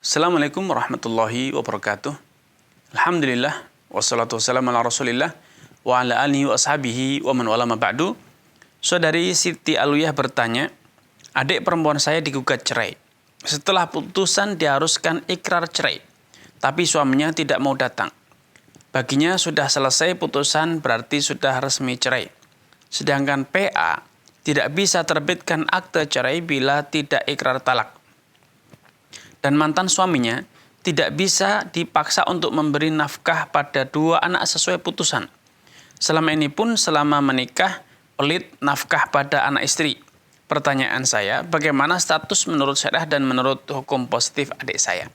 Assalamualaikum warahmatullahi wabarakatuh. Alhamdulillah wassalatu wassalamu ala Rasulillah wa ala alihi wa ashabihi wa man wala ma ba'du. Saudari Siti Alwiyah bertanya, adik perempuan saya digugat cerai. Setelah putusan diharuskan ikrar cerai, tapi suaminya tidak mau datang. Baginya sudah selesai putusan berarti sudah resmi cerai. Sedangkan PA tidak bisa terbitkan akte cerai bila tidak ikrar talak. Dan mantan suaminya tidak bisa dipaksa untuk memberi nafkah pada dua anak sesuai putusan. Selama ini pun selama menikah pelit nafkah pada anak istri. Pertanyaan saya, bagaimana status menurut syariah dan menurut hukum positif adik saya?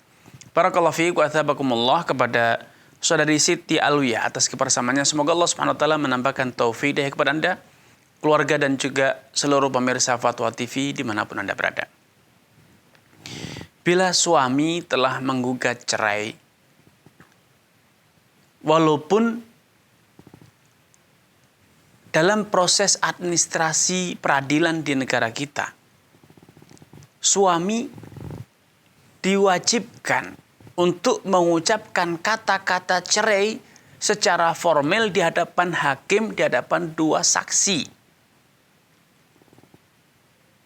Barakallahu fiikum wa athabakumullah kepada saudari Siti Alwiyah atas kebersamaannya. Semoga Allah Subhanahu wa taala menambahkan taufik kepada Anda, keluarga dan juga seluruh pemirsa Fatwa TV dimanapun Anda berada. Bila suami telah menggugat cerai, walaupun dalam proses administrasi peradilan di negara kita, suami diwajibkan untuk mengucapkan kata-kata cerai secara formal di hadapan hakim, di hadapan dua saksi.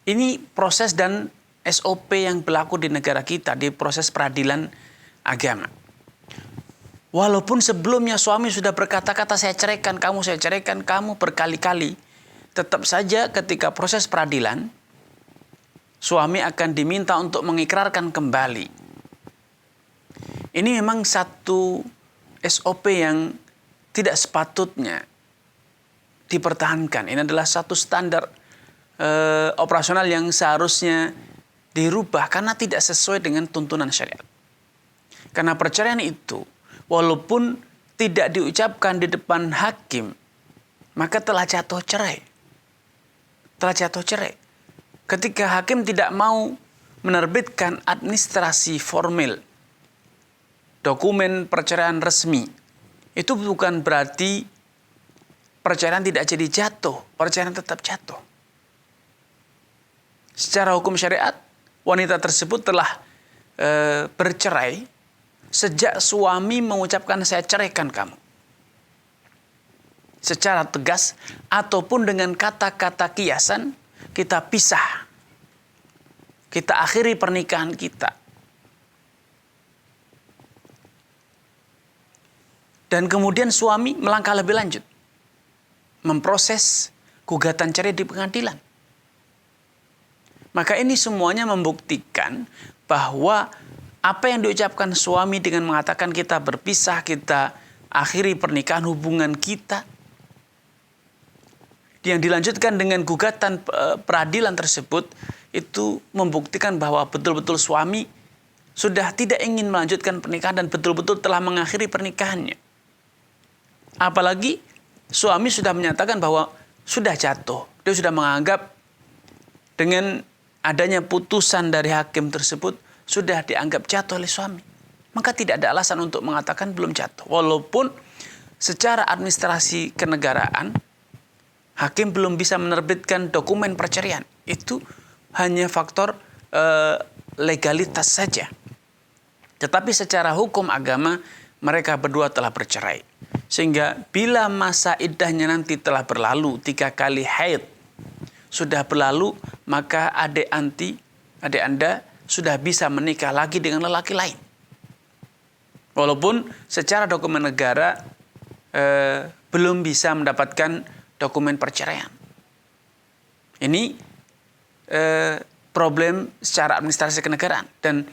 Ini proses dan SOP yang berlaku di negara kita di proses peradilan agama. Walaupun sebelumnya suami sudah berkata-kata saya ceraikan kamu berkali-kali, tetap saja ketika proses peradilan suami akan diminta untuk mengikrarkan kembali. Ini memang satu SOP yang tidak sepatutnya dipertahankan. Ini adalah satu standar operasional yang seharusnya dirubah karena tidak sesuai dengan tuntunan syariat. Karena perceraian itu walaupun tidak diucapkan di depan hakim, maka telah jatuh cerai. Ketika hakim tidak mau menerbitkan administrasi formal, dokumen perceraian resmi, itu bukan berarti perceraian tidak jadi jatuh, perceraian tetap jatuh. Secara hukum syariat, wanita tersebut telah bercerai sejak suami mengucapkan saya ceraikan kamu. Secara tegas ataupun dengan kata-kata kiasan, kita pisah. Kita akhiri pernikahan kita. Dan kemudian suami melangkah lebih lanjut. Memproses gugatan cerai di pengadilan. Maka ini semuanya membuktikan bahwa apa yang diucapkan suami dengan mengatakan kita berpisah, kita akhiri pernikahan hubungan kita, yang dilanjutkan dengan gugatan peradilan tersebut, itu membuktikan bahwa betul-betul suami sudah tidak ingin melanjutkan pernikahan dan betul-betul telah mengakhiri pernikahannya. Apalagi suami sudah menyatakan bahwa sudah jatuh, dia sudah menganggap dengan adanya putusan dari hakim tersebut sudah dianggap jatuh oleh suami. Maka tidak ada alasan untuk mengatakan belum jatuh. Walaupun secara administrasi kenegaraan, hakim belum bisa menerbitkan dokumen perceraian. Itu hanya faktor legalitas saja. Tetapi secara hukum agama, mereka berdua telah bercerai. Sehingga bila masa iddahnya nanti telah berlalu 3 kali haid, sudah berlalu, maka adik Anda sudah bisa menikah lagi dengan lelaki lain. Walaupun secara dokumen negara belum bisa mendapatkan dokumen perceraian. Ini problem secara administrasi kenegaraan. Dan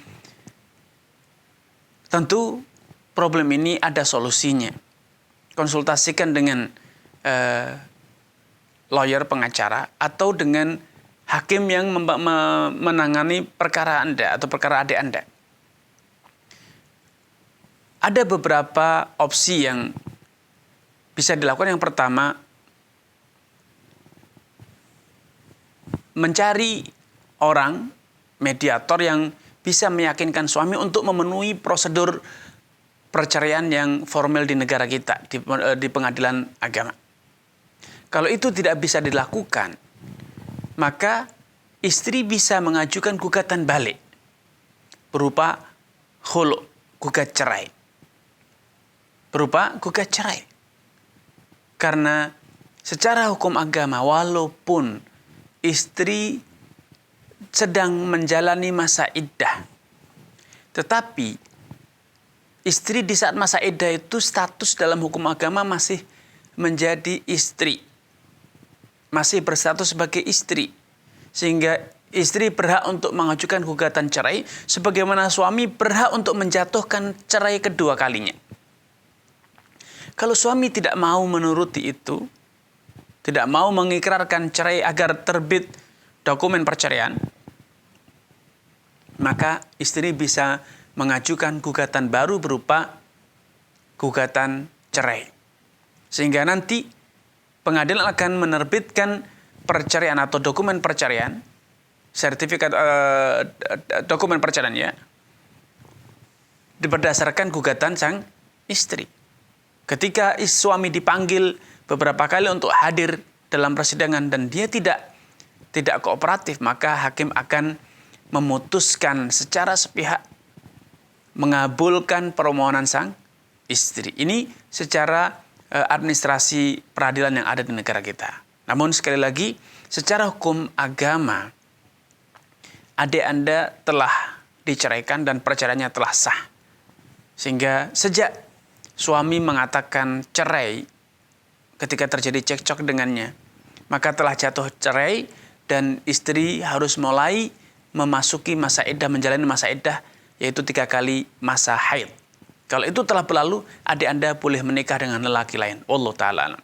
tentu problem ini ada solusinya. Konsultasikan dengan lawyer pengacara atau dengan hakim yang menangani perkara Anda atau perkara adik Anda. Ada beberapa opsi yang bisa dilakukan. Yang pertama, mencari orang mediator yang bisa meyakinkan suami untuk memenuhi prosedur perceraian yang formal di negara kita, di pengadilan agama. Kalau itu tidak bisa dilakukan, maka istri bisa mengajukan gugatan balik berupa khulu', gugat cerai. Berupa gugat cerai. Karena secara hukum agama, walaupun istri sedang menjalani masa iddah, tetapi istri di saat masa iddah itu status dalam hukum agama masih menjadi istri. Masih berstatus sebagai istri. Sehingga istri berhak untuk mengajukan gugatan cerai, sebagaimana suami berhak untuk menjatuhkan cerai kedua kalinya. Kalau suami tidak mau menuruti itu, tidak mau mengikrarkan cerai agar terbit dokumen perceraian, maka istri bisa mengajukan gugatan baru berupa gugatan cerai. Sehingga nanti pengadilan akan menerbitkan perceraian atau dokumen perceraian, sertifikat dokumen perceraian ya, berdasarkan gugatan sang istri. Ketika suami dipanggil beberapa kali untuk hadir dalam persidangan dan dia tidak kooperatif, maka hakim akan memutuskan secara sepihak mengabulkan permohonan sang istri. Ini secara administrasi peradilan yang ada di negara kita. Namun sekali lagi, secara hukum agama, adik Anda telah diceraikan dan perceraiannya telah sah. Sehingga sejak suami mengatakan cerai ketika terjadi cekcok dengannya, maka telah jatuh cerai dan istri harus mulai memasuki masa iddah, menjalani masa iddah, yaitu 3 kali masa haid. Kalau itu telah berlalu, adik Anda boleh menikah dengan lelaki lain. Wallahu ta'ala alam.